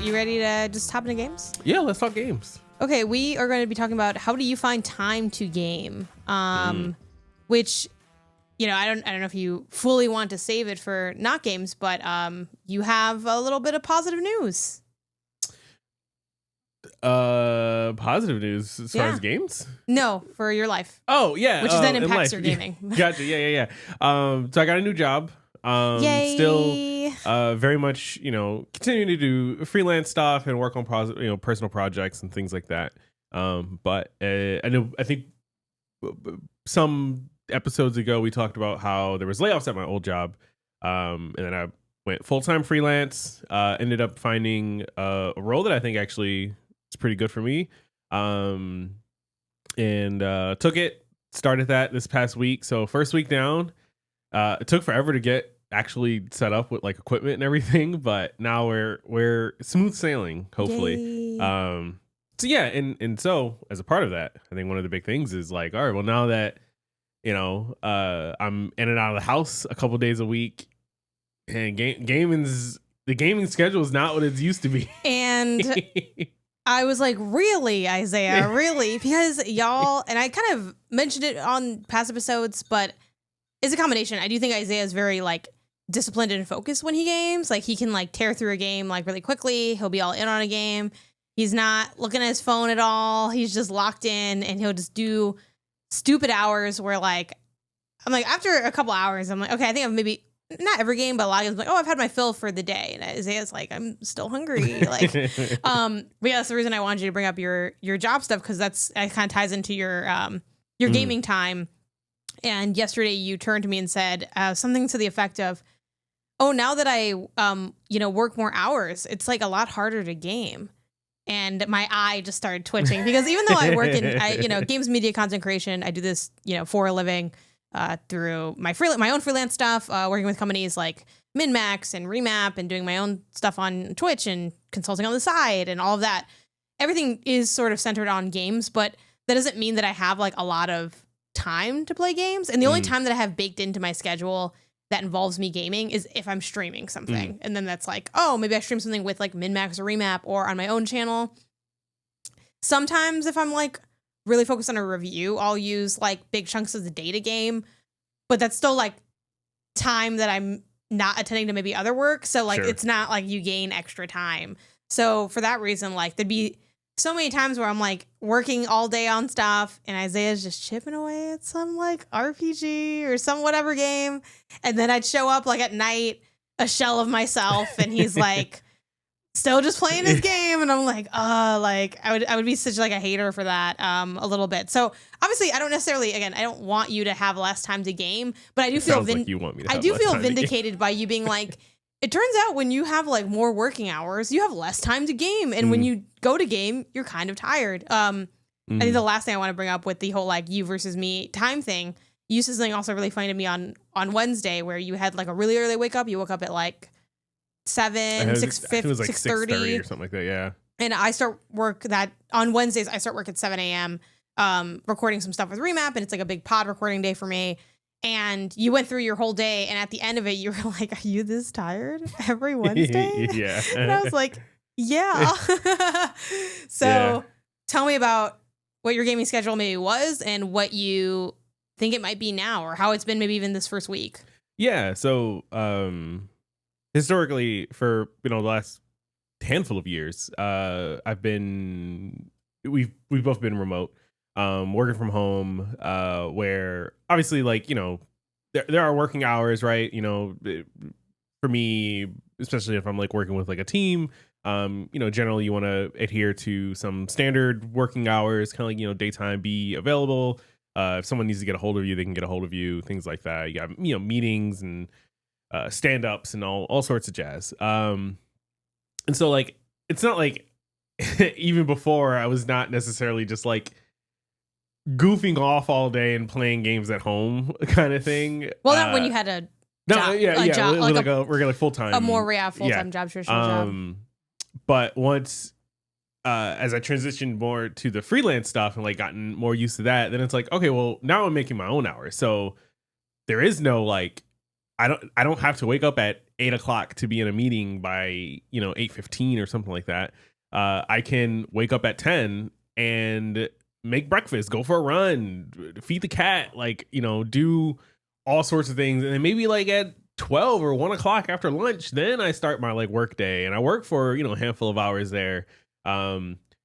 You ready to just hop into games? Yeah, let's talk games. Okay, we are going to be talking about how do you find time to game, which, you know, I don't know if you fully want to save it for not games, but you have a little bit of positive news. Positive news as far as games? No, for your life. Oh yeah, which then impacts your gaming. Gotcha. Yeah. So I got a new job. Yay. Still, very much, continuing to do freelance stuff and work on personal projects and things like that. But I think some episodes ago we talked about how there was layoffs at my old job, and then I went full-time freelance. Ended up finding a role that I think actually is pretty good for me, and took it. Started that this past week. So first week down, it took forever to get actually set up with like equipment and everything, but now we're smooth sailing, hopefully. Yay. So yeah, and so as a part of that, I think one of the big things is like, all right, well, now that I'm in and out of the house a couple days a week, and the gaming schedule is not what it used to be. And I was like, really, Isaiah, really? Because y'all, and I kind of mentioned it on past episodes, but it's a combination. I do think Isaiah is very like disciplined and focused when he games. Like he can like tear through a game like really quickly. He'll be all in on a game. He's not looking at his phone at all. He's just locked in, and he'll just do stupid hours where like, I'm like, after a couple hours, I'm like, okay, I think I've maybe not every game, but a lot of games, like, oh, I've had my fill for the day. And Isaiah's like, I'm still hungry. Like, but yeah, that's the reason I wanted you to bring up your job stuff, because that kind of ties into your gaming time. And yesterday you turned to me and said something to the effect of, oh, now that I work more hours, it's like a lot harder to game. And my eye just started twitching, because even though I work in games media content creation, I do this for a living through my own freelance stuff, working with companies like MinMax and Remap, and doing my own stuff on Twitch and consulting on the side and all of that. Everything is sort of centered on games, but that doesn't mean that I have like a lot of time to play games. And the only time that I have baked into my schedule that involves me gaming is if I'm streaming something. And then that's like, oh, maybe I stream something with like MinMax or Remap or on my own channel. Sometimes if I'm like really focused on a review, I'll use like big chunks of the day to game, but that's still like time that I'm not attending to maybe other work. So like, It's not like you gain extra time. So for that reason, like there'd be so many times where I'm like working all day on stuff, and Isaiah's just chipping away at some like RPG or some whatever game. And then I'd show up like at night, a shell of myself, and he's like still just playing his game. And I'm like, I would be such like a hater for that a little bit. So obviously I don't want you to have less time to game, but I do feel vindicated by you being like, it turns out when you have like more working hours, you have less time to game. And when you go to game, you're kind of tired. I think the last thing I want to bring up with the whole like you versus me time thing, you said something also really funny to me on Wednesday, where you had like a really early wake up. You woke up at like 6:30 or something like that. Yeah. And I start work on Wednesdays. I start work at 7 a.m. Recording some stuff with Remap, and it's like a big pod recording day for me. And you went through your whole day, and at the end of it, you were like, are you this tired every Wednesday? Yeah. And I was like, yeah. Tell me about what your gaming schedule maybe was, and what you think it might be now, or how it's been maybe even this first week. Yeah. So historically, for the last handful of years, we've both been remote. Working from home, where obviously like, there are working hours, right? For me, especially if I'm like working with like a team, generally you want to adhere to some standard working hours, kind of like, daytime, be available. If someone needs to get a hold of you, they can get a hold of you, things like that. You got, meetings and stand-ups and all sorts of jazz. And so like, it's not like even before I was not necessarily just like goofing off all day and playing games at home kind of thing. Well, not when you had a job, like a regular full-time, full-time job, traditional job. But once as I transitioned more to the freelance stuff and like gotten more used to that, then it's like, okay, well now I'm making my own hours, so there is no like I don't have to wake up at 8 o'clock to be in a meeting by 8:15 or something like that. I can wake up at 10 and make breakfast, go for a run, feed the cat, like do all sorts of things, and then maybe like at 12 or 1 o'clock after lunch, then I start my like work day, and I work for a handful of hours there.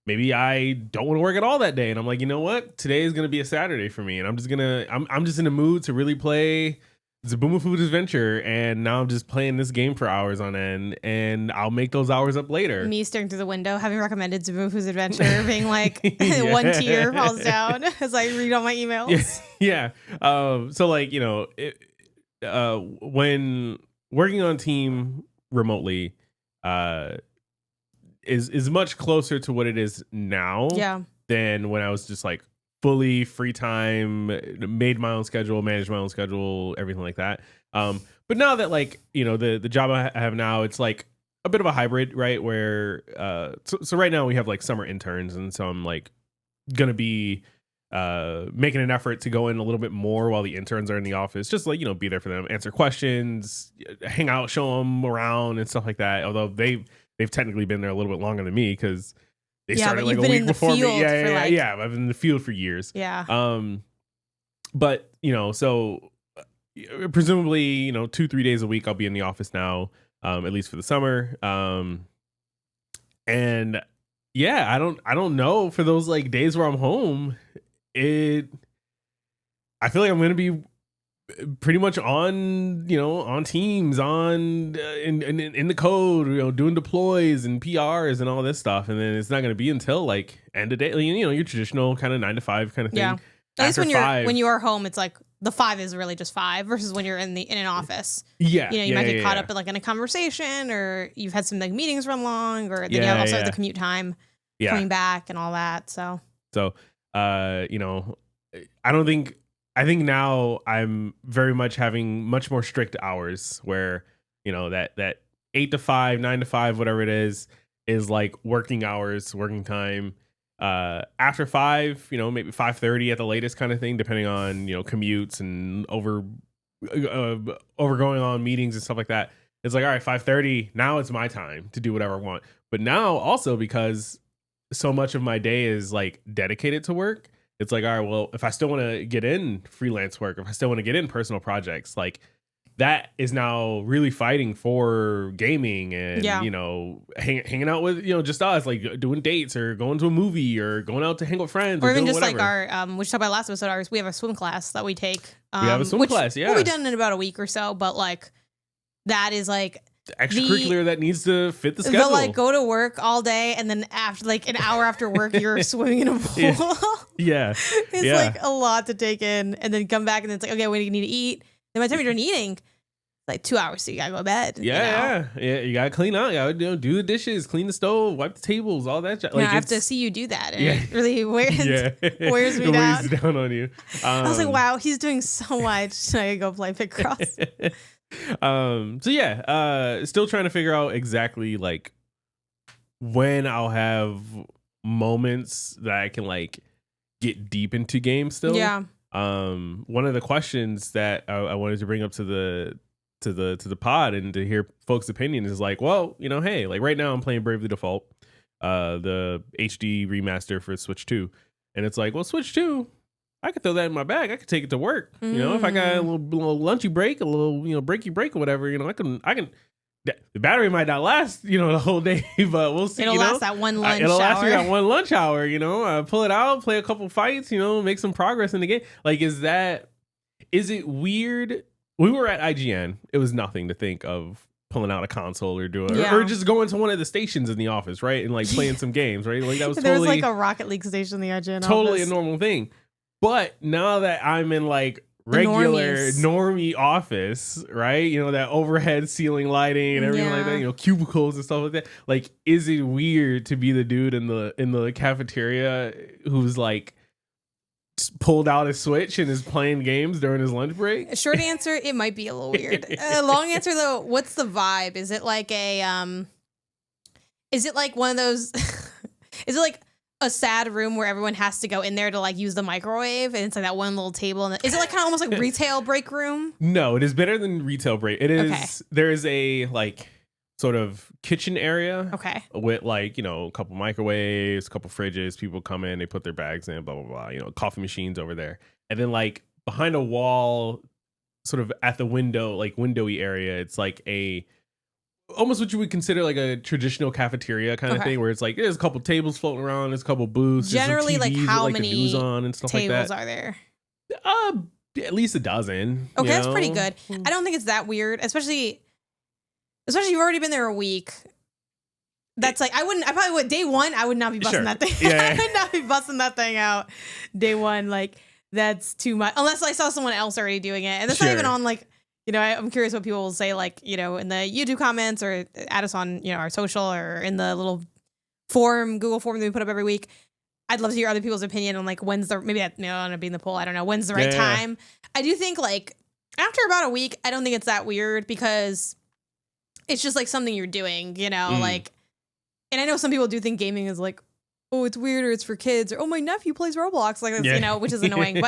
Maybe I don't want to work at all that day, and I'm like, you know what, today is gonna be a Saturday for me, and I'm just in the mood to really play Zabooma Food Adventure, and now I'm just playing this game for hours on end, and I'll make those hours up later. Me staring through the window, having recommended Zabooma Food Adventure, being like one tear falls down as I read all my emails. Yeah. So like when working on team remotely, is much closer to what it is now. Yeah. Than when I was just like fully free time, made my own schedule, managed my own schedule, everything like that. But now that like the job I have now, it's like a bit of a hybrid, right? Where so right now we have like summer interns, and so I'm like gonna be making an effort to go in a little bit more while the interns are in the office, just like be there for them, answer questions, hang out, show them around and stuff like that. Although they've technically been there a little bit longer than me because they started like a week before me. Yeah. I've been in the field for years. Yeah. But so presumably 2-3 days a week I'll be in the office now, at least for the summer. And yeah, I don't know, for those like days where I'm home, I feel like I'm gonna be pretty much on Teams, on in the code, doing deploys and PRs and all this stuff, and then it's not going to be until like end of day, your traditional kind of 9 to 5 kind of thing. Yeah, at least when you are home, it's like the 5 is really just 5 versus when you're in an office. Yeah, you might get caught up in like in a conversation, or you've had some like meetings run long, or then you have also the commute time coming back and all that. So I think now I'm very much having much more strict hours where, that 8 to 5, 9 to 5, whatever it is like working hours, working time. After 5, maybe 5:30 at the latest kind of thing, depending on, commutes and overgoing on meetings and stuff like that. It's like, all right, 5:30, now it's my time to do whatever I want. But now also, because so much of my day is like dedicated to work, it's like, all right, well, if I still want to get in freelance work, if I still want to get in personal projects, like that is now really fighting for gaming and, hanging out with, just us, like doing dates or going to a movie or going out to hang with friends. Or even just whatever. Like our, we talked about last episode, we have a swim class that we take. We have a swim class, yeah. We'll be done in about a week or so, but like that is like extracurricular that needs to fit the schedule. But like go to work all day, and then after like an hour after work, you're swimming in a pool. Yeah. It's like a lot to take in, and then come back and then it's like, okay, we need to eat. Then by the time you're done eating, it's like 2 hours, so you gotta go to bed. Yeah. You gotta clean out. You gotta do the dishes, clean the stove, wipe the tables, all that. Like, I have to see you do that, and it really wears me down. Weighs down on you. I was like, wow, he's doing so much. I gotta go play Picross. Still trying to figure out exactly like when I'll have moments that I can like get deep into games still. Yeah. One of the questions that I wanted to bring up to the pod and to hear folks' opinion is like, well, hey, like right now I'm playing Bravely Default, the HD remaster for Switch 2, and it's like, well, Switch 2, I could throw that in my bag. I could take it to work. If I got a little lunchy break, a little breaky break or whatever, I can. The battery might not last, the whole day, but we'll see. It'll last that one lunch hour. It'll last me that one lunch hour. Pull it out, play a couple fights, make some progress in the game. Like, is it weird? We were at IGN. It was nothing to think of pulling out a console or doing, or just going to one of the stations in the office, right, and like playing some games, right? Like that was there was like a Rocket League station in the IGN totally office. A normal thing. But now that I'm in like regular normie office, right? That overhead ceiling lighting and everything like that, cubicles and stuff like that. Like, is it weird to be the dude in the cafeteria who's like pulled out his Switch and is playing games during his lunch break? Short answer, it might be a little weird. Long answer though, what's the vibe? Is it like is it like one of those is it like a sad room where everyone has to go in there to like use the microwave, and it's like that one little table. And is it like kind of almost like retail break room? No, it is better than retail break. It is. Okay. There is a like sort of kitchen area. Okay. With like, you know, a couple microwaves, a couple fridges. People come in, they put their bags in, blah blah blah. You know, coffee machines over there, and then like behind a wall, sort of at the window, like windowy area, it's like a almost what you would consider like a traditional cafeteria kind of thing, where it's like there's a couple tables floating around, there's a couple booths. Generally, like how with, like, many the news on and stuff tables like that. Are there? At least a dozen. Okay, that's pretty good. I don't think it's that weird, especially you've already been there a week. That's like I probably would day one. I would not be busting that thing. Yeah. I would not be busting that thing out day one. Like that's too much. Unless I saw someone else already doing it, and that's not even on like. You know, I'm curious what people will say, like, you know, in the YouTube comments or add us on, you know, our social or in the little Google form that we put up every week. I'd love to hear other people's opinion on like when's the, maybe that, you know, I'm gonna be in the poll. I don't know. When's the right time? I do think like after about a week, I don't think it's that weird because it's just like something you're doing, you know, like, and I know some people do think gaming is like, oh, it's weird or it's for kids or, oh, my nephew plays Roblox, like, you know, which is annoying,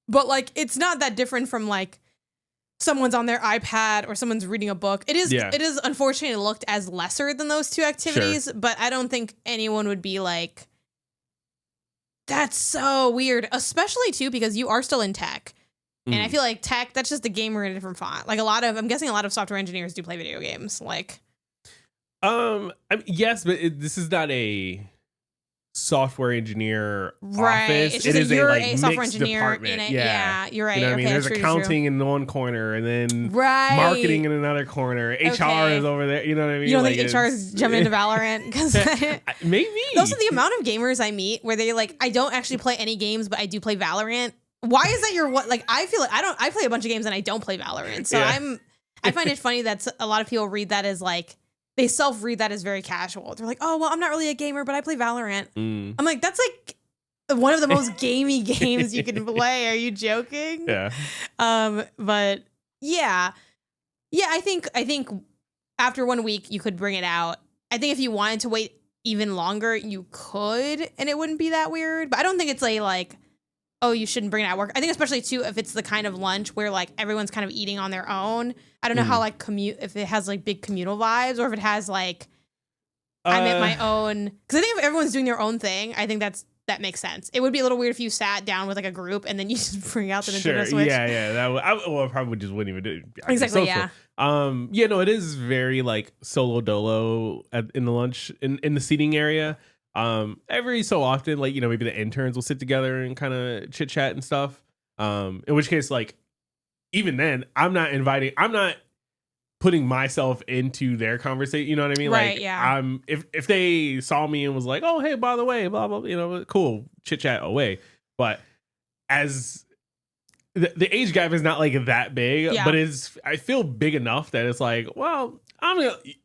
but like, it's not that different from like, someone's on their iPad or someone's reading a book. It is unfortunately looked as lesser than those two activities, but I don't think anyone would be like, that's so weird, especially too, because you are still in tech. And I feel like tech, that's just a gamer in a different font. Like I'm guessing a lot of software engineers do play video games. Like, yes, but this is not a software engineer office. It is you're a software mixed engineer department. in it. Yeah, you're right. You know what I mean? There's accounting in one corner, and then marketing in another corner. HR is over there. You know what I mean? You don't think HR is jumping into Valorant? Because maybe. Also, the amount of gamers I meet where they're like, I don't actually play any games, but I do play Valorant. Why is that your what? Like, I feel like I play a bunch of games and I don't play Valorant. So I find it funny that a lot of people read that as like, they self-read that as very casual. They're like, oh, well, I'm not really a gamer, but I play Valorant. I'm like, that's like one of the most gamey games you can play. Are you joking? Yeah. But yeah, I think after 1 week you could bring it out. I think if you wanted to wait even longer, you could, and it wouldn't be that weird. But I don't think it's like, oh, you shouldn't bring it at work. I think especially too if it's the kind of lunch where like everyone's kind of eating on their own. I don't know how like if it has like big communal vibes or if it has like I'm at my own. Because I think if everyone's doing their own thing, I think that makes sense. It would be a little weird if you sat down with like a group and then you just bring out the Nintendo Switch. Yeah. That would, I probably just wouldn't even do it. Exactly. Yeah. No, it is very like solo dolo in the lunch in the seating area. Every so often, like, you know, maybe the interns will sit together and kind of chit chat and stuff. In which case, like, even then, I'm not putting myself into their conversation. You know what I mean? Right, like, yeah. If they saw me and was like, oh, hey, by the way, blah, blah, you know, cool, chit chat away. But as the age gap is not like that big, but I feel big enough that it's like, well,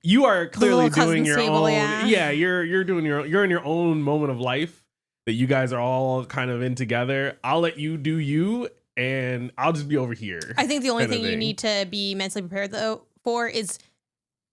you are clearly doing your own. Yeah, you're doing you're in your own moment of life that you guys are all kind of in together. I'll let you do you, and I'll just be over here. I think the only thing you need to be mentally prepared though for is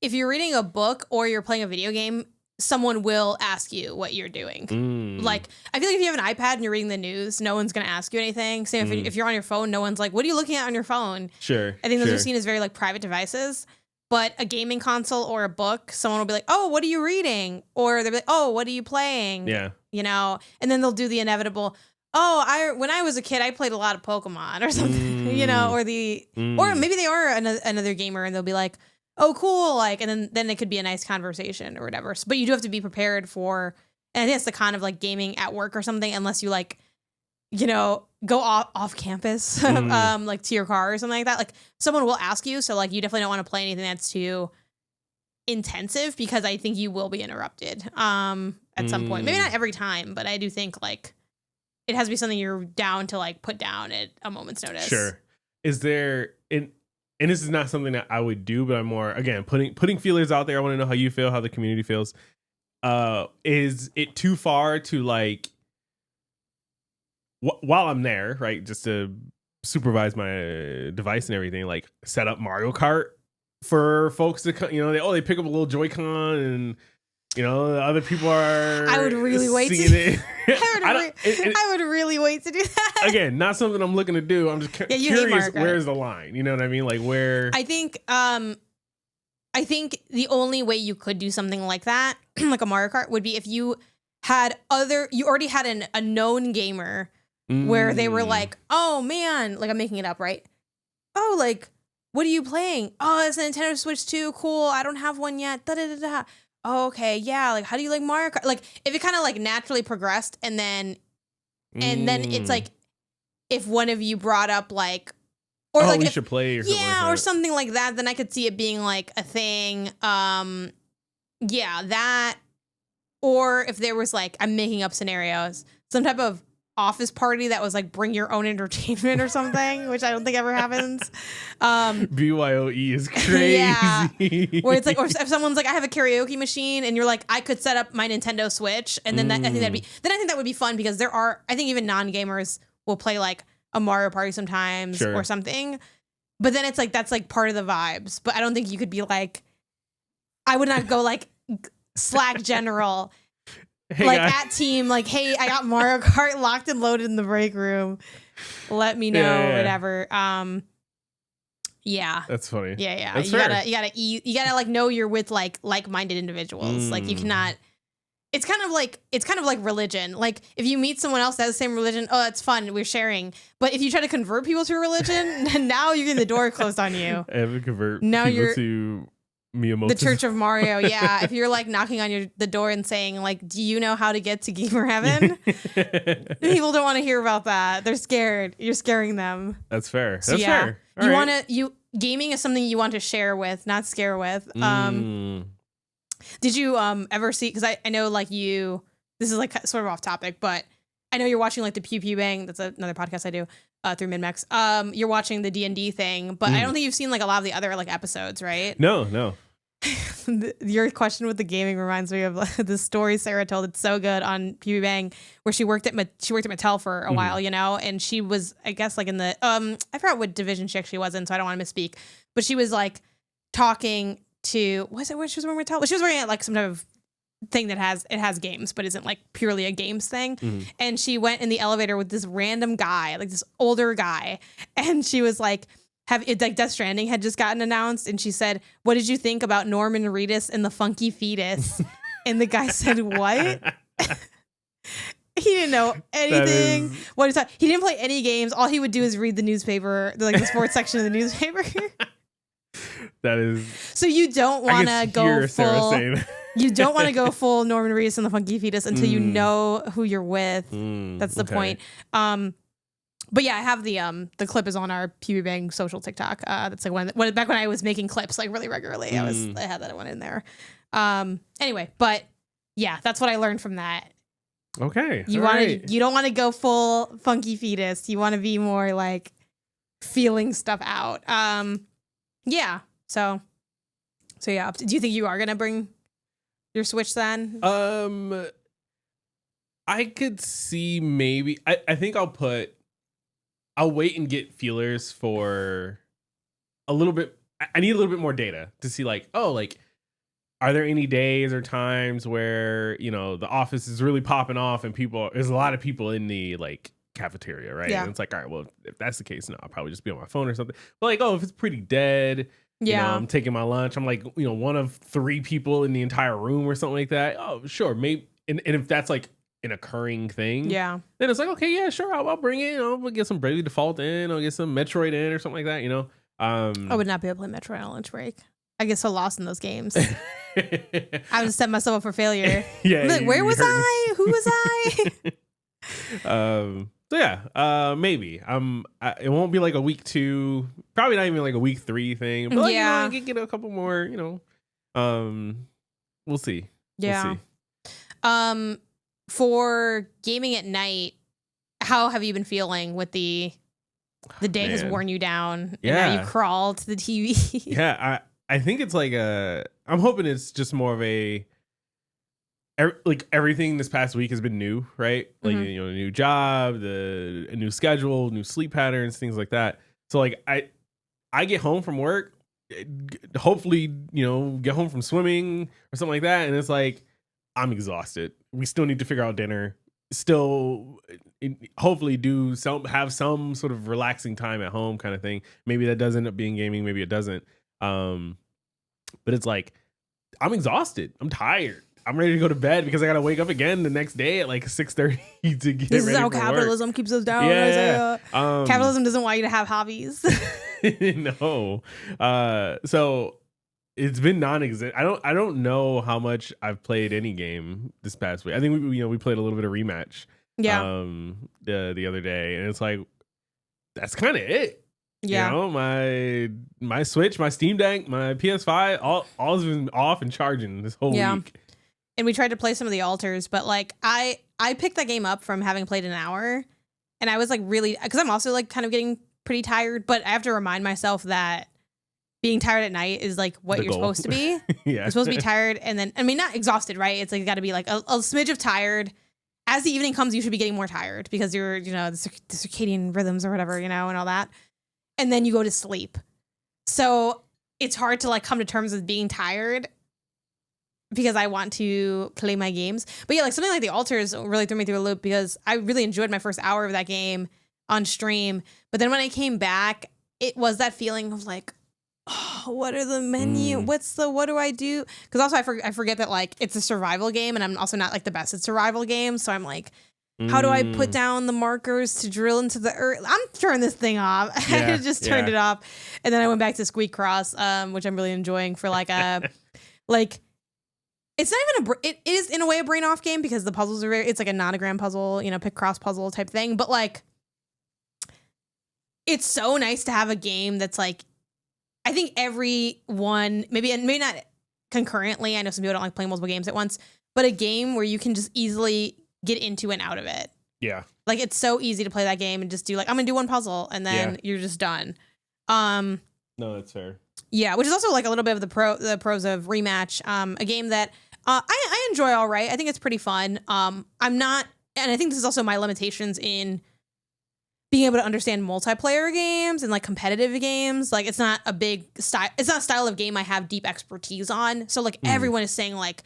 if you're reading a book or you're playing a video game, someone will ask you what you're doing. Like, I feel like if you have an iPad and you're reading the news, no one's going to ask you anything. Same if you're on your phone, no one's like, what are you looking at on your phone? Sure. I think those are seen as very like private devices. But a gaming console or a book, someone will be like, oh, what are you reading? Or they'll be like, oh, what are you playing? Yeah. You know, and then they'll do the inevitable, oh, when I was a kid, I played a lot of Pokemon or something, you know, or maybe they are another gamer and they'll be like, oh, cool. Like, and then it could be a nice conversation or whatever. So, but you do have to be prepared for, and I think that's the con of like gaming at work or something, unless you like, you know, go off campus, like to your car or something like that. Like someone will ask you. So like, you definitely don't want to play anything that's too intensive because I think you will be interrupted at some point. Maybe not every time, but I do think like it has to be something you're down to like put down at a moment's notice. Sure. Is there and this is not something that I would do, but I'm more, again, putting feelers out there. I want to know how you feel, how the community feels. Is it too far to like, while I'm there, right, just to supervise my device and everything, like set up Mario Kart for folks to, you know, they pick up a little Joy-Con and You know, other people are. I would really wait to seeing it. I would really wait to do that. Again, not something I'm looking to do. I'm just curious, where's the line? You know what I mean? Like where? I think the only way you could do something like that, like a Mario Kart, would be if you already had a known gamer where they were like, oh man, like I'm making it up, right? Oh, like, what are you playing? Oh, it's a Nintendo Switch 2. Cool. I don't have one yet. Da da da da. Oh, okay. Yeah. Like, how do you like Mario Kart? Like, if it kind of like naturally progressed and then it's like, if one of you brought up like, or like, we should play or something like that. or something like that, then I could see it being like a thing. Yeah, that. Or if there was like, I'm making up scenarios, some type of office party that was like bring your own entertainment or something, which I don't think ever happens. BYOE is crazy. Yeah. Where it's like, or if someone's like, I have a karaoke machine, and you're like, I could set up my Nintendo Switch, and then I think that would be fun, because I think even non-gamers will play like a Mario Party sometimes or something. But then it's like, that's like part of the vibes. But I don't think you could be like, I would not go like Slack general. Hey like guys. At team, like, hey, I got Mario Kart locked and loaded in the break room. Let me know, whatever. Yeah, that's funny. Yeah. That's you gotta like know you're with like-minded individuals. Like you cannot. It's kind of like religion. Like if you meet someone else that has the same religion, oh, that's fun. We're sharing. But if you try to convert people to a religion, now you're getting the door closed on you. I have to convert people to Miyamoto. The Church of Mario, yeah. If you're like knocking on the door and saying like, do you know how to get to gamer heaven? People don't want to hear about that. They're scared. You're scaring them. That's fair. So, That's fair. All gaming is something you want to share with, not scare with. Did you ever see, because I know like this is like sort of off topic, but I know you're watching like the Pew Pew Bang. That's another podcast I do through MinMax. You're watching the D&D thing, but I don't think you've seen like a lot of the other like episodes, right? No. Your question with the gaming reminds me of the story Sarah told. It's so good on Pew Pew Bang, where she worked at Mattel for a while, you know, and she was, I guess, like in the I forgot what division she actually was in, so I don't want to misspeak, but she was like talking to, was it where she was wearing Mattel? Well, she was wearing it like some type of thing that has games but isn't like purely a games thing. And she went in the elevator with this random guy, like this older guy, and she was like, like Death Stranding had just gotten announced, and she said, what did you think about Norman Reedus and the funky fetus? And the guy said, what? He didn't know anything. He didn't play any games. All he would do is read the newspaper, like the sports section of the newspaper. That is. So you don't want to go full. You don't want to go full Norman Reedus and the funky fetus until you know who you're with. That's the point. But yeah, I have the clip is on our PB Bang social TikTok. That's like back when I was making clips like really regularly. I had that one in there. Anyway, but yeah, that's what I learned from that. Okay. You don't want to go full funky fetus. You want to be more like feeling stuff out. Yeah. So yeah. Do you think you are gonna bring your Switch then? I could see maybe. I think I'll wait and get feelers for a little bit. I need a little bit more data to see like, oh, like, are there any days or times where, you know, the office is really popping off and there's a lot of people in the like cafeteria, right? Yeah. And it's like, all right, well, if that's the case, no, I'll probably just be on my phone or something. But like, oh, if it's pretty dead, you know, I'm taking my lunch, I'm like, you know, one of 3 people in the entire room or something like that. Oh, sure, maybe. And if that's like an occurring thing, then it's like, okay, yeah, sure, I'll bring it. I'll get some Bravely Default in. I'll get some Metroid in or something like that. You know, I would not be able to play Metroid on lunch break. I get so lost in those games. I would set myself up for failure. Yeah, like, where was I? Who was I? So yeah, maybe it won't be like a week 2, probably not even like a week 3 thing. But like, you know, I can get a couple more. You know, we'll see. Yeah. We'll see. For gaming at night, how have you been feeling with the day has worn you down? And now you crawl to the TV. Yeah, I think it's like I'm hoping it's just more of like everything this past week has been new, right? Like, you know, a new job, a new schedule, new sleep patterns, things like that. So like I get home from work, hopefully, you know, get home from swimming or something like that, and it's like I'm exhausted. We still need to figure out dinner. Still, hopefully, have some sort of relaxing time at home, kind of thing. Maybe that does end up being gaming. Maybe it doesn't. But it's like I'm exhausted. I'm tired. I'm ready to go to bed because I gotta wake up again the next day at like 6:30 to get This ready is how for capitalism work. keeps us down. Yeah. Capitalism doesn't want you to have hobbies. No. So it's been non-existent. I don't know how much I've played any game this past week. I think we played a little bit of Rematch. Yeah. The other day, and it's like that's kind of it. Yeah. You know, my Switch, my Steam Deck, my PS5, all has been off and charging this whole week. And we tried to play some of the altars, but like I picked that game up from having played an hour, and I was like really, because I'm also like kind of getting pretty tired, but I have to remind myself that being tired at night is like what you're supposed to be. Yeah. You're supposed to be tired, and then I mean not exhausted, right? It's like you got to be like a smidge of tired. As the evening comes, you should be getting more tired because you're the circadian rhythms or whatever, and all that. And then you go to sleep. So it's hard to like come to terms with being tired because I want to play my games. But yeah, like something like the altars really threw me through a loop because I really enjoyed my first hour of that game on stream. But then when I came back, it was that feeling of like, oh, what are the menu? What do I do? Because also I forget that like it's a survival game, and I'm also not like the best at survival games. So I'm like, how do I put down the markers to drill into the earth? I'm turning this thing off. I just turned it off. And then I went back to Squeak Cross, which I'm really enjoying for like a, like, it's not even it is in a way a brain off game because the puzzles are it's like a nonogram puzzle, pick cross puzzle type thing. But like, it's so nice to have a game that's like, I think everyone, maybe not concurrently. I know some people don't like playing multiple games at once, but a game where you can just easily get into and out of it. Yeah. Like it's so easy to play that game and just do like, I'm gonna do one puzzle and then you're just done. No, that's fair. Yeah, which is also like a little bit of the pros of Rematch. A game that I enjoy all right. I think it's pretty fun. I'm not, and I think this is also my limitations in being able to understand multiplayer games and like competitive games. Like it's not a big style. It's not a style of game I have deep expertise on. So like everyone is saying like,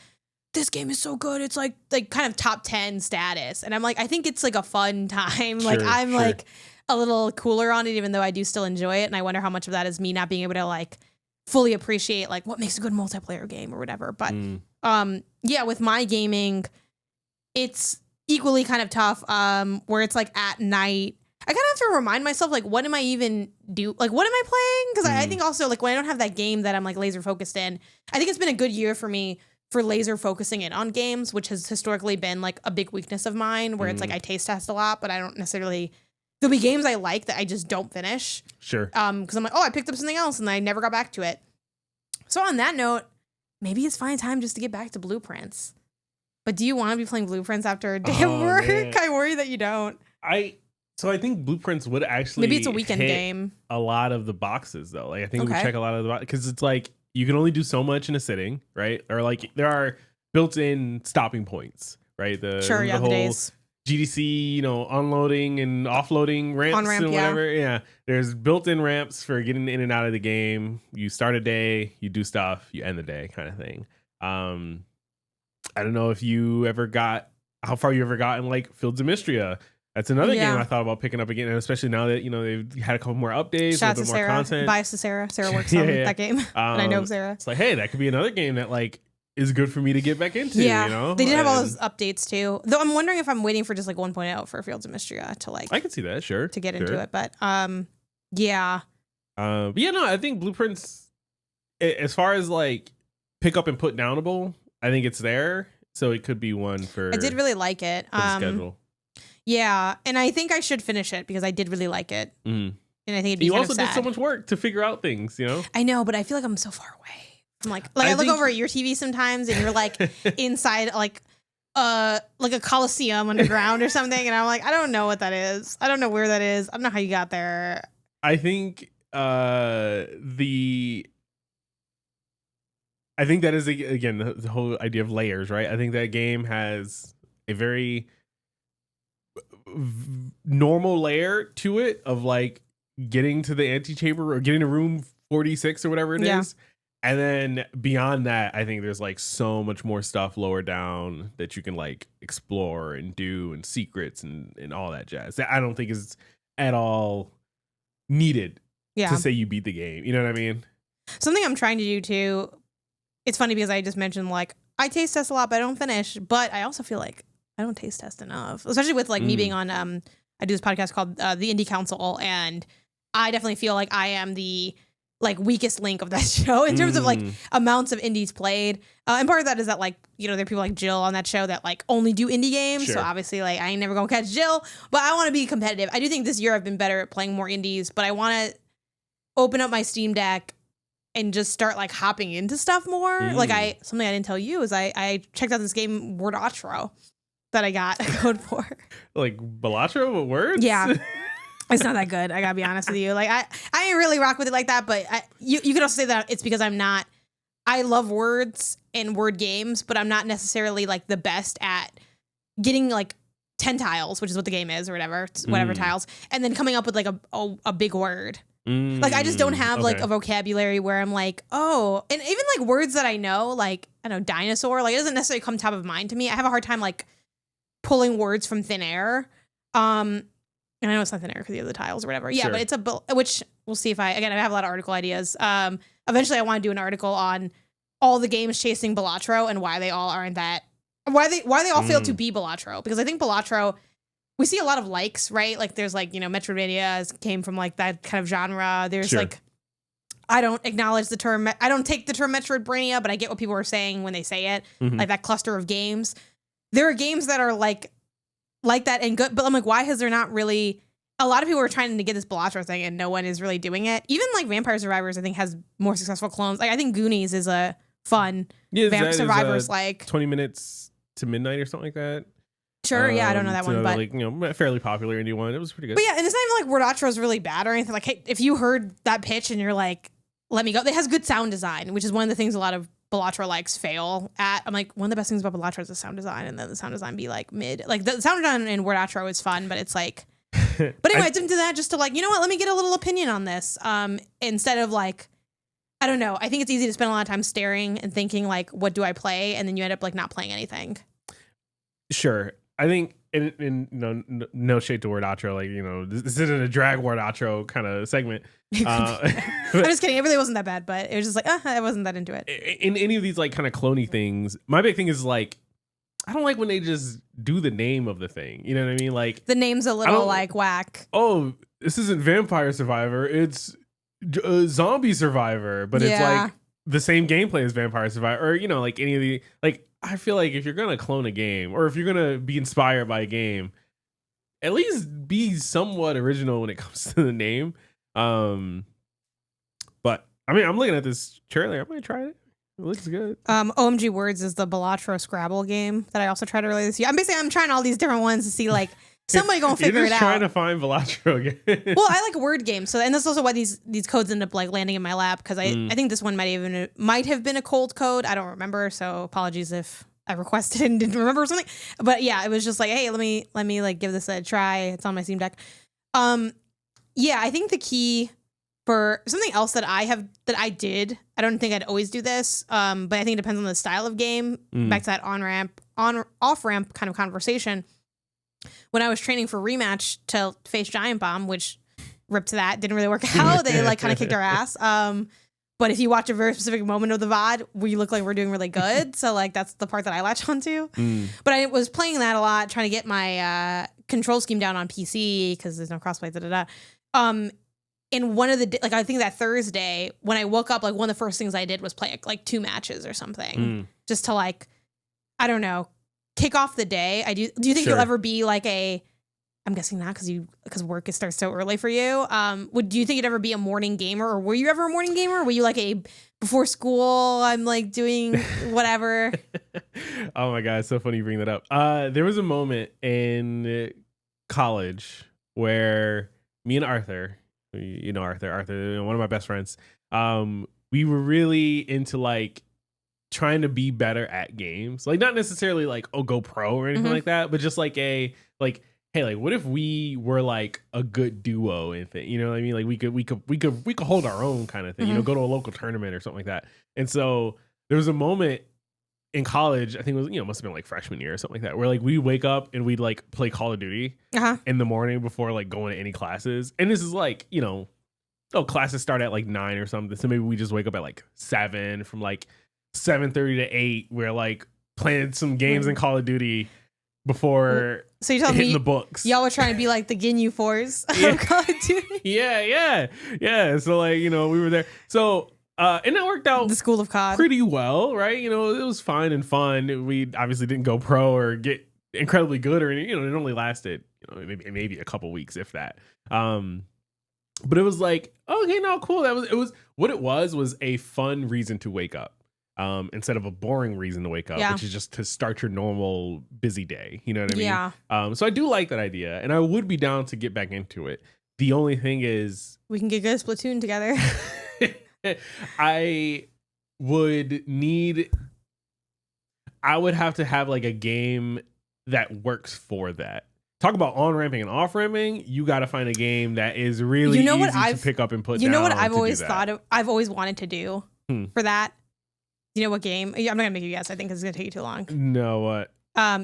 this game is so good. It's like kind of top 10 status. And I'm like, I think it's like a fun time. Like I'm like a little cooler on it, even though I do still enjoy it. And I wonder how much of that is me not being able to like fully appreciate like what makes a good multiplayer game or whatever. But yeah, with my gaming, it's equally kind of tough where it's like at night. I kind of have to remind myself, like, what am I even like, what am I playing? Because I think also like when I don't have that game that I'm like laser focused in, I think it's been a good year for me for laser focusing in on games, which has historically been like a big weakness of mine where it's like I taste test a lot, but I don't necessarily, there'll be games I like that I just don't finish. Sure. Because I'm like, oh, I picked up something else and I never got back to it. So on that note, maybe it's finally time just to get back to Blueprints. But do you want to be playing Blueprints after a day of work? Man. I worry that you don't. So I think Blueprints would actually maybe it's a weekend game. A lot of the boxes though. Like I think we check a lot of the boxes because it's like you can only do so much in a sitting, right? Or like there are built-in stopping points, right? The whole days. GDC, unloading and offloading ramps and whatever. Yeah. There's built-in ramps for getting in and out of the game. You start a day, you do stuff, you end the day kind of thing. I don't know if you ever how far you ever got in like Fields of Mystria. That's another game I thought about picking up again, and especially now that they've had a couple more updates, Shout a little bit more Sarah. content. Bias to Sarah. Sarah works on that game, and I know Sarah. It's like, hey, that could be another game that like is good for me to get back into. Yeah, they did have all those updates too. Though I'm wondering if I'm waiting for just like 1.0 for Fields of Mystria to like. I can see that, sure, to get into it, but yeah. But yeah, no, I think Blueprints, as far as like pick up and put downable, I think it's there, so it could be one for. I did really like it. For the schedule. Yeah, and I think I should finish it because I did really like it. And I think it'd be you kind also of sad. did so much work to figure out things, I know, but I feel like I'm so far away. I'm like I look over at your TV sometimes, and you're like inside like a coliseum underground or something, and I'm like, I don't know what that is. I don't know where that is. I don't know how you got there. I think I think that is again the whole idea of layers, right? I think that game has a very normal layer to it of like getting to the antechamber or getting to room 46 or whatever it is, And then beyond that, I think there's like so much more stuff lower down that you can like explore and do, and secrets and all that jazz that I don't think is at all needed to say you beat the game. You know what I mean? Something I'm trying to do too. It's funny because I just mentioned like I taste test a lot, but I don't finish. But I also feel like I don't taste test enough, especially with like me being on. I do this podcast called the Indie Council, and I definitely feel like I am the like weakest link of that show in terms of like amounts of indies played. And part of that is that like, you know, there are people like Jill on that show that like only do indie games. Sure. So obviously like I ain't never gonna catch Jill, but I want to be competitive. I do think this year I've been better at playing more indies, but I want to open up my Steam Deck and just start like hopping into stuff more. Like something I didn't tell you is I checked out this game Word Outro that I got a code for. Like Balatro with words? Yeah. It's not that good. I gotta be honest with you. Like I ain't really rock with it like that, but you could also say that it's because I love words and word games, but I'm not necessarily like the best at getting like 10 tiles, which is what the game is or whatever tiles, and then coming up with like a big word. Like I just don't have like a vocabulary where I'm like, oh, and even like words that I know, like I know dinosaur, like it doesn't necessarily come top of mind to me. I have a hard time like pulling words from thin air. And I know it's not thin air because you have the tiles or whatever. Yeah, sure. But it's which we'll see if I have a lot of article ideas. Eventually I want to do an article on all the games chasing Balatro and why they all aren't that, why they all fail to be Balatro. Because I think Balatro, we see a lot of likes, right? Like there's like, you know, Metroidvania came from like that kind of genre. There's like, I don't acknowledge the term, I don't take the term Metroidvania, but I get what people are saying when they say it. Like that cluster of games. There are games that are like that and good, but I'm like, why has there not really, a lot of people are trying to get this Balatro thing and no one is really doing it. Even like Vampire Survivors, I think, has more successful clones. Like I think Goonies is a fun Vampire Survivors, like 20 minutes to midnight or something like that. Sure, yeah, I don't know that one, but like, you know, fairly popular indie one. It was pretty good. But yeah, and it's not even like Word Outro is really bad or anything. Like, hey, if you heard that pitch and you're like, let me go, it has good sound design, which is one of the things a lot of Balatro likes fail at. I'm like, one of the best things about Balatro is the sound design, and then the sound design be like mid. Like the sound design in Word Outro is fun, but it's like, but anyway, I didn't do that just to like, you know what, let me get a little opinion on this. Instead of like, I don't know. I think it's easy to spend a lot of time staring and thinking like, what do I play? And then you end up like not playing anything. Sure. I think in no shade to Word Outro, like, you know, this isn't a drag Word Outro kind of segment. I'm just kidding. It really wasn't that bad, but it was just like, I wasn't that into it. In any of these like kind of cloney things, my big thing is like, I don't like when they just do the name of the thing. You know what I mean? Like the name's a little like whack. Oh, this isn't Vampire Survivor. It's Zombie Survivor, but it's like the same gameplay as Vampire Survivor, or, you know, like any of the, like, I feel like if you're going to clone a game or if you're going to be inspired by a game, at least be somewhat original when it comes to the name. But I mean, I'm looking at this trailer. I might try it. It looks good. OMG Words is the Balatro Scrabble game that I also tried earlier this year. I'm trying all these different ones to see like somebody gonna figure it out. Trying to find Balatro again. Well, I like word games, so and that's also why these codes end up like landing in my lap, because I think this one might have been a cold code. I don't remember, so apologies if I requested it and didn't remember or something. But yeah, it was just like, hey, let me like give this a try. It's on my Steam Deck. Yeah, I think the key for something else that I did, I don't think I'd always do this, but I think it depends on the style of game. Back to that off ramp kind of conversation. When I was training for rematch to face Giant Bomb, which ripped to that, didn't really work out. They like kind of kicked our ass. But if you watch a very specific moment of the VOD, we look like we're doing really good. So like that's the part that I latch onto. But I was playing that a lot, trying to get my control scheme down on PC because there's no crossplay. And one of the, like, I think that Thursday when I woke up, like one of the first things I did was play like 2 matches or something, just to like, I don't know, kick off the day. Do you think you'll ever be like I'm guessing not because work starts so early for you. Do you think you'd ever be a morning gamer, or were you ever a morning gamer? Were you like a before school, I'm like doing whatever? Oh my God, it's so funny you bring that up. There was a moment in college where me and Arthur, you know Arthur, one of my best friends, we were really into like trying to be better at games. Like not necessarily like, oh, go pro or anything like that, but just like hey, like, what if we were like a good duo and thing? You know what I mean? Like, we could hold our own kind of thing. You know, go to a local tournament or something like that. And so there was a moment in college, I think it was, must have been like freshman year or something like that, where like we wake up and we'd like play Call of Duty in the morning before like going to any classes. And this is like, classes start at like 9 or something. So maybe we just wake up at like 7, from like 7:30 to 8. We're like playing some games in Call of Duty before so you telling hitting me the books. Y'all were trying to be like the Ginyu Force of Call of Duty. Yeah. So like, we were there. So and that worked out the School of COD pretty well, right? It was fine and fun. We obviously didn't go pro or get incredibly good, or it only lasted maybe a couple weeks, if that. But it was like, okay, no, cool. It was a fun reason to wake up, instead of a boring reason to wake up, which is just to start your normal busy day. You know what I mean? Yeah. So I do like that idea, and I would be down to get back into it. The only thing is, we can get good at Splatoon together. I would have to have like a game that works for that. Talk about on-ramping and off-ramping. You got to find a game that is really easy to pick up and put down. You know what I've always thought of? I've always wanted to do for that. You know what game? I'm not going to make you guess. I think it's going to take you too long. No, what?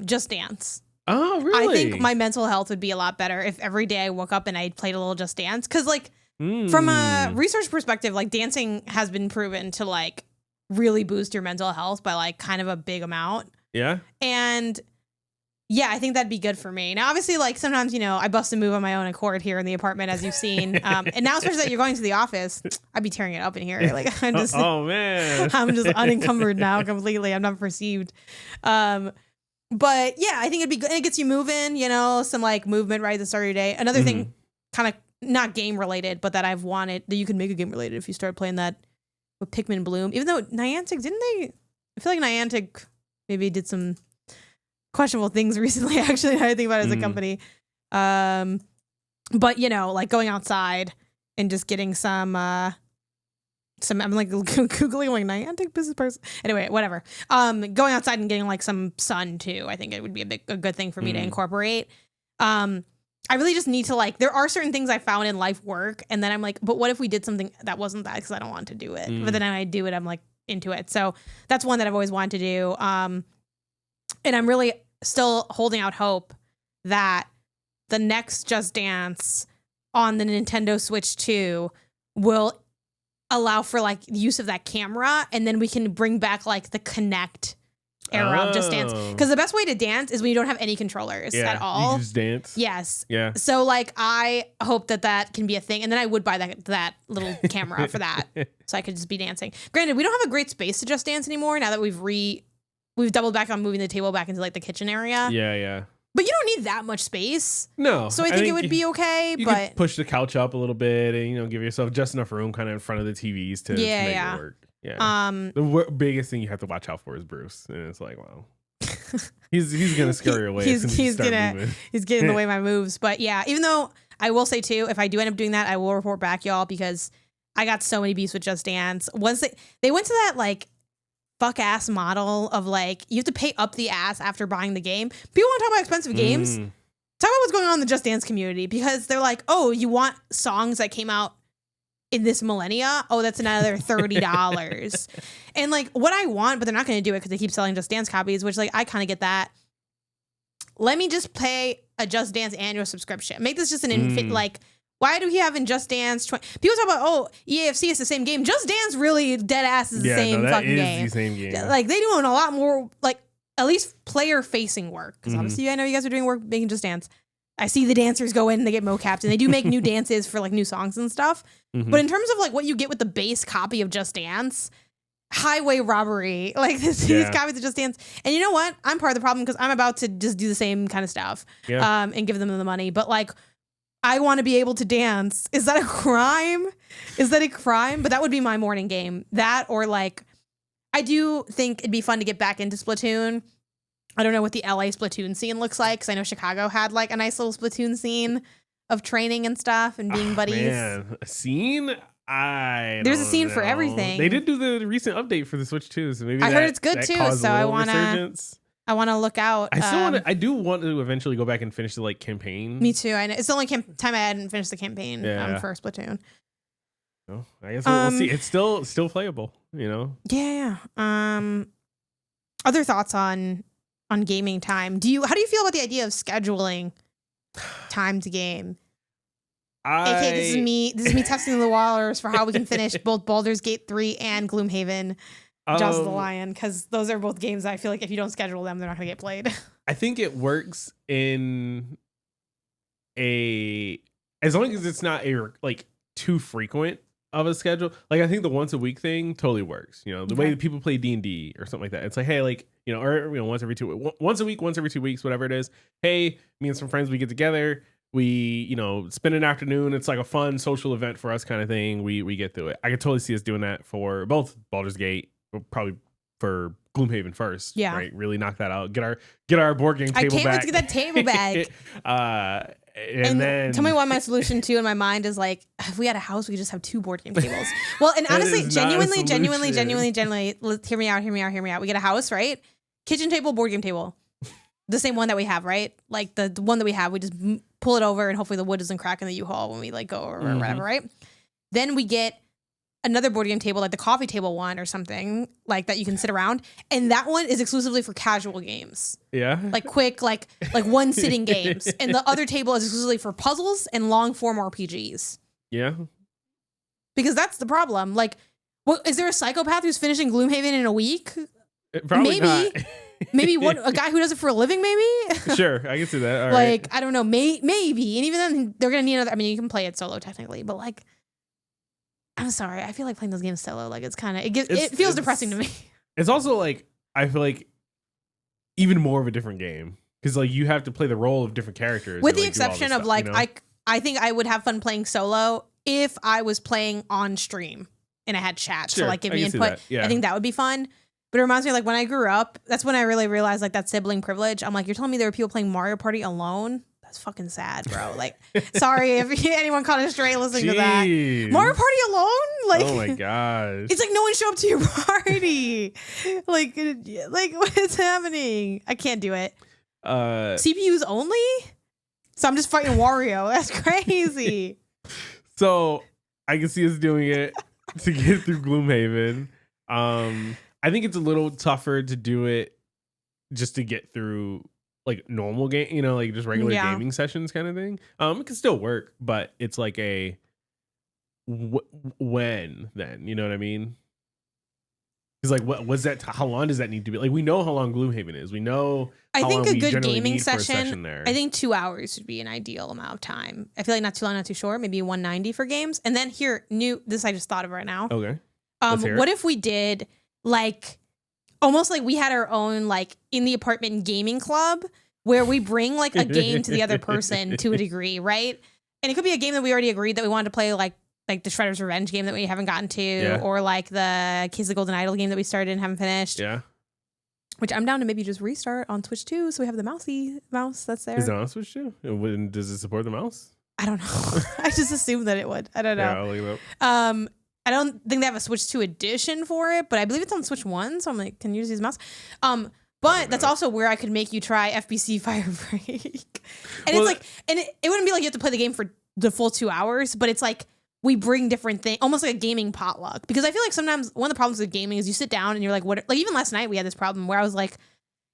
Just Dance. Oh, really? I think my mental health would be a lot better if every day I woke up and I played a little Just Dance. Because like, from a research perspective, like dancing has been proven to like really boost your mental health by like kind of a big amount. Yeah. And yeah, I think that'd be good for me. Now, obviously, like sometimes, I bust a move on my own accord here in the apartment, as you've seen. And now, especially that you're going to the office, I'd be tearing it up in here. Like I'm just, oh man, I'm just unencumbered now completely. I'm not perceived. But yeah, I think it'd be good. And it gets you moving, some like movement right at the start of your day. Another thing, kind of not game related, but that I've wanted, that you can make a game related if you start playing that with Pikmin Bloom. Even though Niantic, didn't they? I feel like Niantic maybe did some questionable things recently, actually, I think about it as a company. But like going outside and just getting some I'm like Googling like Niantic business person. Anyway, whatever. Going outside and getting like some sun too. I think it would be a good thing for me to incorporate. I really just need to like, there are certain things I found in life work. And then I'm like, but what if we did something that wasn't that? Because I don't want to do it. But then when I do it, I'm like into it. So that's one that I've always wanted to do. And I'm really still holding out hope that the next Just Dance on the Nintendo Switch 2 will allow for like use of that camera, and then we can bring back like the Kinect era of Just Dance. Because the best way to dance is when you don't have any controllers at all. You just dance. Yes. Yeah. So like I hope that can be a thing, and then I would buy that little camera for that, so I could just be dancing. Granted, we don't have a great space to Just Dance anymore now that we've doubled back on moving the table back into like the kitchen area. Yeah. But you don't need that much space. No. So I think it would be okay. You but could push the couch up a little bit and, give yourself just enough room kind of in front of the TVs to make it work. Yeah. The biggest thing you have to watch out for is Bruce. And it's like, wow. he's going to scare you away. He's getting in the way of my moves. But yeah, even though I will say too, if I do end up doing that, I will report back, y'all, because I got so many beefs with Just Dance. Once they went to that like fuck ass model of like you have to pay up the ass after buying the game. People want to talk about expensive games. Talk about what's going on in the Just Dance community, because they're like, oh, you want songs that came out in this millennia? Oh, that's another $30. And like what I want, but they're not going to do it because they keep selling Just Dance copies, which like I kind of get that. Let me just pay a Just Dance annual subscription. Make this just an like. Why do we have in Just Dance? People talk about, oh, EAFC is the same game. Just Dance really dead ass is the same fucking game. The same game. Like they doing a lot more, like at least player facing work. Because obviously I know you guys are doing work making Just Dance. I see the dancers go in and they get mocapped, and they do make new dances for like new songs and stuff. But in terms of like what you get with the base copy of Just Dance, highway robbery, like these copies of Just Dance. And you know what? I'm part of the problem because I'm about to just do the same kind of stuff and give them the money. But like, I want to be able to dance. Is that a crime? But that would be my morning game. That, or like, I do think it'd be fun to get back into Splatoon. I don't know what the LA Splatoon scene looks like, because I know Chicago had like a nice little Splatoon scene of training and stuff and being buddies. Man, a scene? There's a scene for everything. They did do the recent update for the Switch too, so maybe I heard it's good too. So I want to. I want to look out. I do want to eventually go back and finish the like campaign. Me too. I know. It's the only time I hadn't finished the campaign for Splatoon. Oh, I guess we'll see. It's still playable, you know? Yeah. Other thoughts on gaming time? How do you feel about the idea of scheduling time to game? Okay, this is me testing the waters for how we can finish both Baldur's Gate 3 and Gloomhaven Jaws of the Lion, because those are both games that I feel like if you don't schedule them, they're not going to get played. I think it works in as long as it's not like too frequent of a schedule. Like I think the once a week thing totally works. You know, the way that people play D&D or something like that. It's like, hey, like, you know, or, you know, once a week, once every 2 weeks, whatever it is. Hey, me and some friends, we get together. We, you know, spend an afternoon. It's like a fun social event for us kind of thing. We get through it. I could totally see us doing that for both Baldur's Gate, probably for Gloomhaven first. Yeah. Right. Really knock that out. Get our board game table back. I can't wait to get that table back. And then tell me why my solution too in my mind is like, if we had a house, we could just have 2 board game tables. Well, and honestly, genuinely, hear me out. We get a house, right? Kitchen table, board game table. The same one that we have, right? Like the one that we have, we just pull it over and hopefully the wood doesn't crack in the U-Haul when we like go or whatever, right? Then we get another board game table, like the coffee table one or something like that you can sit around. And that one is exclusively for casual games. Yeah. Like quick, like one sitting games. And the other table is exclusively for puzzles and long form RPGs. Yeah. Because that's the problem. Like, is there a psychopath who's finishing Gloomhaven in a week? Probably not. Maybe a guy who does it for a living, maybe? Sure, I can see that. All like, right. I don't know, maybe. And even then, they're going to need another. I mean, you can play it solo technically, but like, I'm sorry. I feel like playing those games solo, like it's kind of, it feels depressing to me. It's also like, I feel like even more of a different game. Because like you have to play the role of different characters. With the exception of like, you know? I think I would have fun playing solo if I was playing on stream and I had chat. Sure, so like give me input. Yeah. I think that would be fun. But it reminds me of like when I grew up, that's when I really realized like that sibling privilege. I'm like, you're telling me there are people playing Mario Party alone? That's fucking sad, bro. Like, sorry if anyone caught a stray listening to that. Mario Party alone? Like, oh my gosh. It's like no one showed up to your party. like what's happening? I can't do it. CPUs only? So I'm just fighting Wario. That's crazy. So I can see us doing it to get through Gloomhaven. I think it's a little tougher to do it just to get through like normal game, you know, like just regular gaming sessions kind of thing. It can still work, but it's like a when then, you know what I mean? Because like, what was that? How long does that need to be? Like, we know how long Gloomhaven is. We know. I think a good gaming session there. I think 2 hours would be an ideal amount of time. I feel like not too long, not too short. Maybe 190 for games. And then this I just thought of right now. Okay. What if we did like almost like we had our own like in the apartment gaming club where we bring like a game to the other person to a degree, right? And it could be a game that we already agreed that we wanted to play, like the Shredder's Revenge game that we haven't gotten to, or like the Kiss the Golden Idol game that we started and haven't finished. Yeah. Which I'm down to maybe just restart on Switch too, so we have the mouse that's there. Is it on Switch too? Does it support the mouse? I don't know. I just assumed that it would. I don't know. Yeah, I'll look it up. I don't think they have a Switch 2 edition for it, but I believe it's on Switch 1, so I'm like, can you just use the mouse? But that's also where I could make you try FBC Firebreak. And it's like, and it wouldn't be like you have to play the game for the full 2 hours, but it's like we bring different things, almost like a gaming potluck. Because I feel like sometimes one of the problems with gaming is you sit down and you're like, what? Like even last night we had this problem where I was like,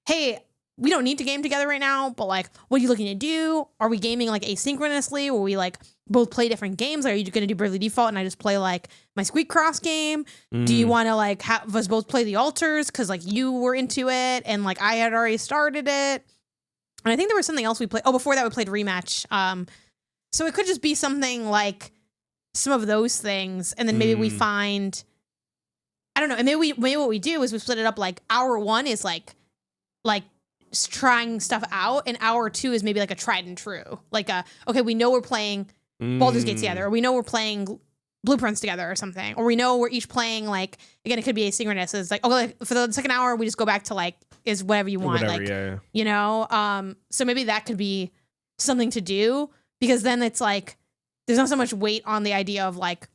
hey, we don't need to game together right now, but like, what are you looking to do? Are we gaming like asynchronously, where we like both play different games? Are you going to do Bravely Default and I just play like my Squeak Cross game? Do you want to like have us both play the altars because like you were into it and like I had already started it? And I think there was something else we played. Oh, before that we played Rematch. So it could just be something like some of those things, and then maybe we find, I don't know, and maybe what we do is we split it up. Like hour 1 is like trying stuff out, and hour 2 is maybe like a tried and true. Like okay, we know we're playing Baldur's Gate together, or we know we're playing Blueprints together or something, or we know we're each playing like, again, it could be asynchronous. It's like, okay, like, for the second hour we just go back to like is whatever you want, you know. So maybe that could be something to do, because then it's like there's not so much weight on the idea of like,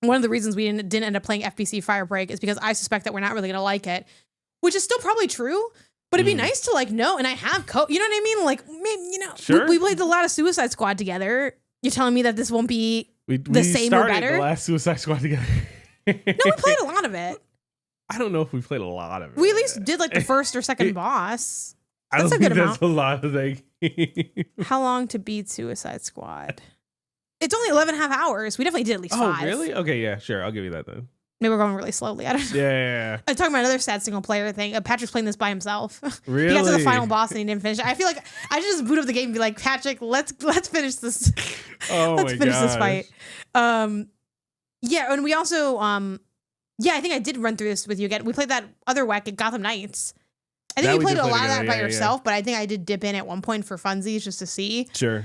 one of the reasons we didn't end up playing FBC Firebreak is because I suspect that we're not really gonna like it, which is still probably true. But it'd be nice to like know, and I have you know what I mean? Like, maybe, you know, Sure. we played a lot of Suicide Squad together. You're telling me that this won't be we same or better? The last Suicide Squad together. No, we played a lot of it. I don't know if we played a lot of it. We at least did like the first or second boss. I don't think that's a lot of that game. How long to beat Suicide Squad? It's only 11 and a half hours. We definitely did at least 5. Oh, really? Okay, yeah, sure. I'll give you that then. Maybe we're going really slowly. I don't know. Yeah. I was talking about another sad single player thing. Patrick's playing this by himself. Really? He got to the final boss and he didn't finish it. I feel like I should just boot up the game and be like, Patrick, let's finish this. Let's finish this fight. Yeah, and we also I think I did run through this with you again. We played that other whack at Gotham Knights. I think you played a lot of that by yourself, but I think I did dip in at one point for funsies just to see. Sure.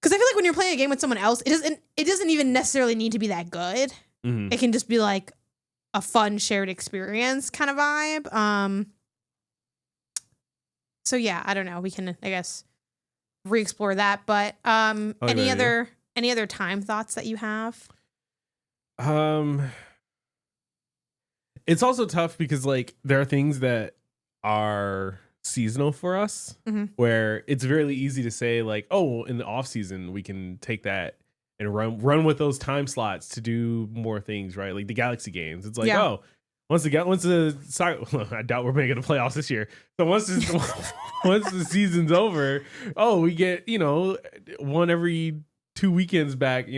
Because I feel like when you're playing a game with someone else, it doesn't even necessarily need to be that good. Mm-hmm. It can just be like a fun shared experience kind of vibe. So yeah, I don't know. We can, I guess, re-explore that. But any other time thoughts that you have? It's also tough because like there are things that are seasonal for us, where it's really easy to say like, oh, in the off season we can take that and run with those time slots to do more things, right? Like the Galaxy games. It's like, oh, once I doubt we're making the playoffs this year. So once the season's over, we get, one every 2 weekends back,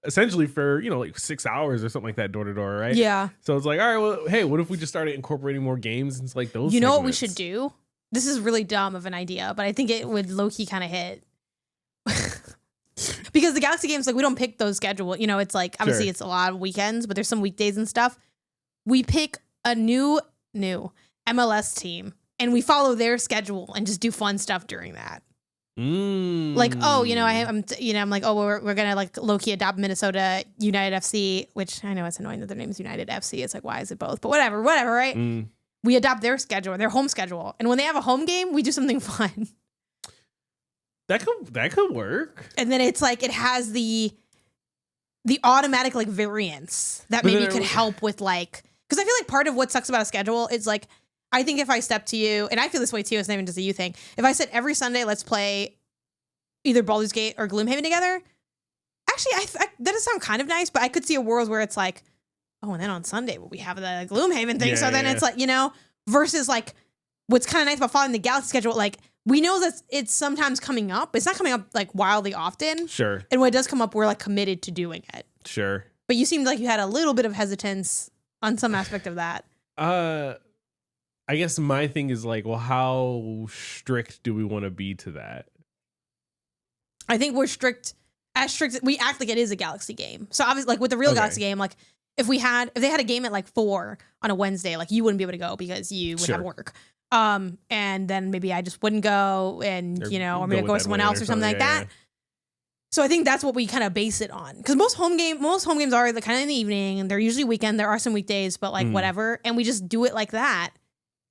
essentially for, like 6 hours or something like that, door to door, right? Yeah. So it's like, all right, well, hey, what if we just started incorporating more games into like those? You know what we should do? This is really dumb of an idea, but I think it would low-key kind of hit. Because the Galaxy games, like, we don't pick those schedule. It's like, obviously it's a lot of weekends, but there's some weekdays and stuff. We pick a new MLS team and we follow their schedule and just do fun stuff during that. Like, I'm like, we're gonna like low-key adopt Minnesota United FC, which I know it's annoying that their name is United FC. It's like, why is it both? But whatever, right? We adopt their schedule, their home schedule, and when they have a home game, we do something fun. That could work. And then it's like it has the automatic like variance that maybe could help with like, because I feel like part of what sucks about a schedule is like, I think if I step to you, and I feel this way too, it's not even just a you thing. If I said every Sunday, let's play either Baldur's Gate or Gloomhaven together, actually, that does sound kind of nice, but I could see a world where it's like, oh, and then on Sunday, we have the Gloomhaven thing. So then it's like, versus like what's kind of nice about following the Galaxy schedule, like we know that it's sometimes coming up. It's not coming up like wildly often. Sure. And when it does come up, we're like committed to doing it. Sure. But you seemed like you had a little bit of hesitance on some aspect of that. I guess my thing is like, well, how strict do we want to be to that? I think we're strict. We act like it is a Galaxy game. So obviously, like with the real Galaxy game, like if they had a game at like 4 on a Wednesday, like you wouldn't be able to go because you would have work. And then maybe I just wouldn't go, and or maybe go with someone else or something like that. So I think that's what we kind of base it on, because most home games are the kind of in the evening, and they're usually weekend. There are some weekdays, but like whatever, and we just do it like that.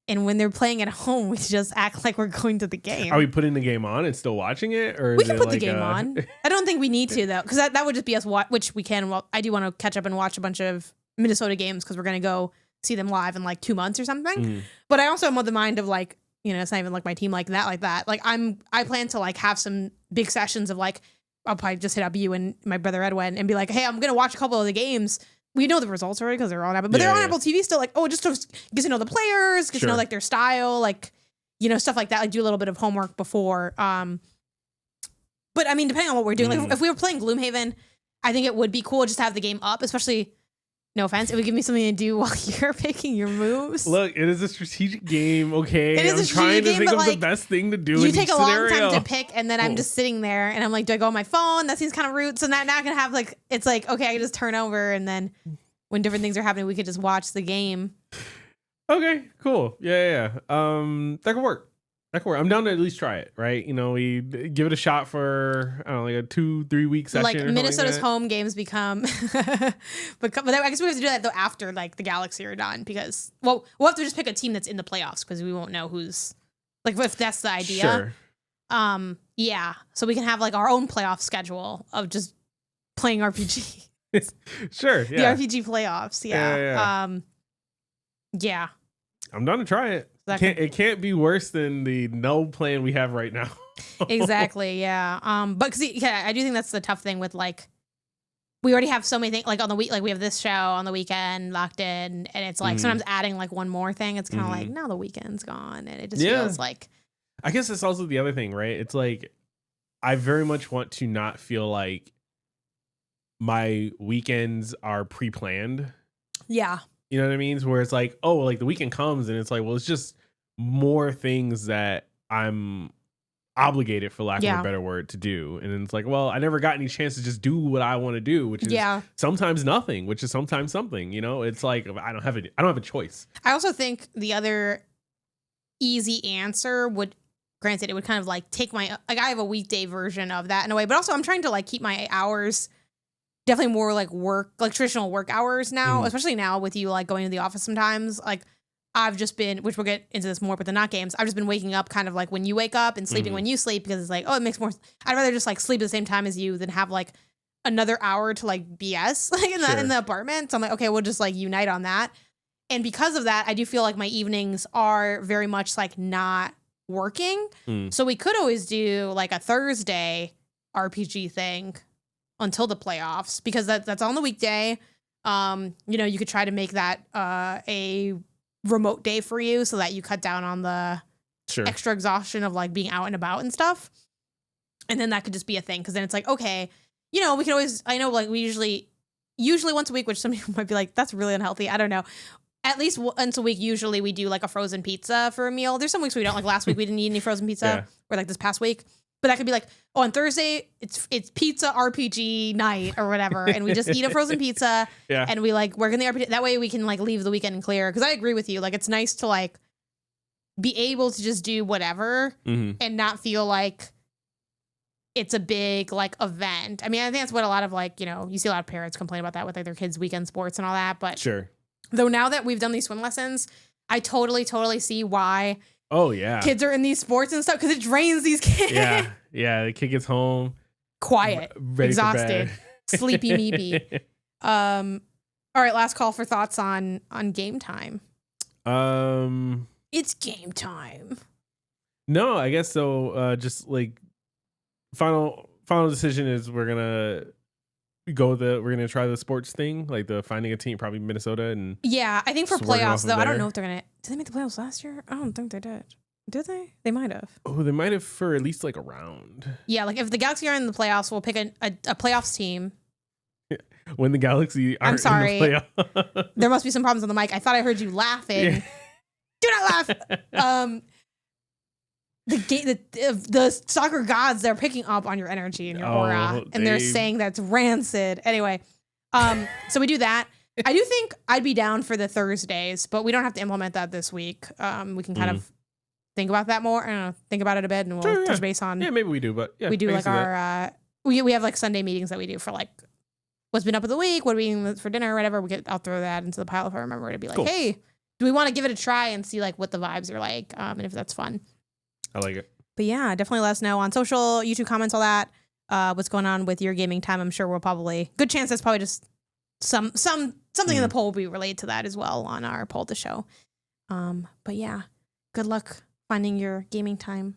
And when they're playing at home, we just act like we're going to the game. Are we putting the game on and still watching it, or we can put the game on? I don't think we need to though, because that would just be us. Which we can. Well, I do want to catch up and watch a bunch of Minnesota games because we're gonna go see them live in like 2 months or something. But I also am of the mind of like, it's not even like my team like that. Like I plan to like have some big sessions of like, I'll probably just hit up you and my brother Edwin and be like, hey, I'm gonna watch a couple of the games. We know the results already because they're on Apple, but they're on Apple TV still. Like, just to get to know the players, get to know like their style, like stuff like that. Like do a little bit of homework before. But I mean, depending on what we're doing, like if we were playing Gloomhaven, I think it would be cool just to have the game up, especially. No offense, it would give me something to do while you're picking your moves. Look, it is a strategic game, okay? It is a strategic game, think but of like, the best thing to do in you each take a long scenario. time to pick, and then I'm just sitting there, and I'm like, do I go on my phone? That seems kind of rude. So now I can have like, it's like, okay, I can just turn over, and then when different things are happening, we could just watch the game. Okay, cool. Yeah. That could work. I'm down to at least try it, right? We give it a shot for, I don't know, like a 2-3 week session. Like Minnesota's like home games become, but I guess we have to do that though after like the Galaxy are done, because we'll have to just pick a team that's in the playoffs because we won't know who's like, if that's the idea. Sure. Yeah. So we can have like our own playoff schedule of just playing RPG. Sure. Yeah. The RPG playoffs. Yeah. Yeah. Yeah. I'm down to try it. It can't be worse than the no plan we have right now. Exactly. Yeah. But I do think that's the tough thing with like, we already have so many things like on the week, like we have this show on the weekend locked in, and it's like sometimes adding like one more thing. It's kind of like now the weekend's gone, and it just feels like. I guess it's also the other thing, right? It's like I very much want to not feel like my weekends are pre-planned. Yeah. You know what I mean? Where it's like, oh, like the weekend comes and it's like, well, it's just more things that I'm obligated, for lack of a better word, to do. And then it's like, well, I never got any chance to just do what I want to do, which is sometimes nothing, which is sometimes something. You know, it's like I don't have a choice. I also think the other easy answer would, granted, it would kind of like take my, like I have a weekday version of that in a way, but also I'm trying to like keep my hours definitely more like work, like traditional work hours now, especially now with you like going to the office sometimes. Like I've just been, which we'll get into this more, but the not games, I've just been waking up kind of like when you wake up and sleeping when you sleep, because it's like, oh, it makes more, I'd rather just like sleep at the same time as you than have like another hour to like BS like in the apartment. So I'm like, okay, we'll just like unite on that. And because of that, I do feel like my evenings are very much like not working. So we could always do like a Thursday RPG thing until the playoffs, because that's on the weekday. You know, you could try to make that a remote day for you so that you cut down on the extra exhaustion of like being out and about and stuff. And then that could just be a thing, because then it's like, okay, you know, we can always, I know like we usually once a week, which some people might be like, that's really unhealthy. I don't know. At least once a week, usually we do like a frozen pizza for a meal. There's some weeks we don't, like last week we didn't eat any frozen pizza, or like this past week. But that could be like, oh, on Thursday, it's pizza RPG night or whatever. And we just eat a frozen pizza and we like work in the RPG. That way we can like leave the weekend clear. Because I agree with you. Like, it's nice to like be able to just do whatever and not feel like it's a big like event. I mean, I think that's what a lot of like, you know, you see a lot of parents complain about that with like their kids' weekend sports and all that. But though now that we've done these swim lessons, I totally see why kids are in these sports and stuff, because it drains these kids. The kid gets home quiet, exhausted, sleepy meepy. All right, last call for thoughts on game time. It's game time. No, I guess so. Just like final decision is we're gonna try the sports thing, like the finding a team, probably Minnesota. And I think for playoffs though, I don't know if they're gonna. Did they make the playoffs last year? I don't think they did. Did they? They might have. Oh, they might have for at least like a round. Yeah, like if the Galaxy are in the playoffs, we'll pick a playoffs team. When the Galaxy aren't, I'm sorry, in the playoffs. There must be some problems on the mic. I thought I heard you laughing. Do not laugh. The soccer gods, they're picking up on your energy and your aura, and they're saying that's rancid. Anyway, so we do that. I do think I'd be down for the Thursdays, but we don't have to implement that this week. We can kind of think about that more. I don't know, think about it a bit, and we'll touch base on. Yeah, maybe we do, but we do like our we have like Sunday meetings that we do for like what's been up of the week, what are we eating for dinner, or whatever. I'll throw that into the pile if I remember to be like, hey, do we want to give it a try and see like what the vibes are like, and if that's fun. I like it. But yeah, definitely let us know on social, YouTube comments, all that. What's going on with your gaming time? I'm sure we'll probably, good chance that's probably just something in the poll will be related to that as well on our poll to show. But yeah, good luck finding your gaming time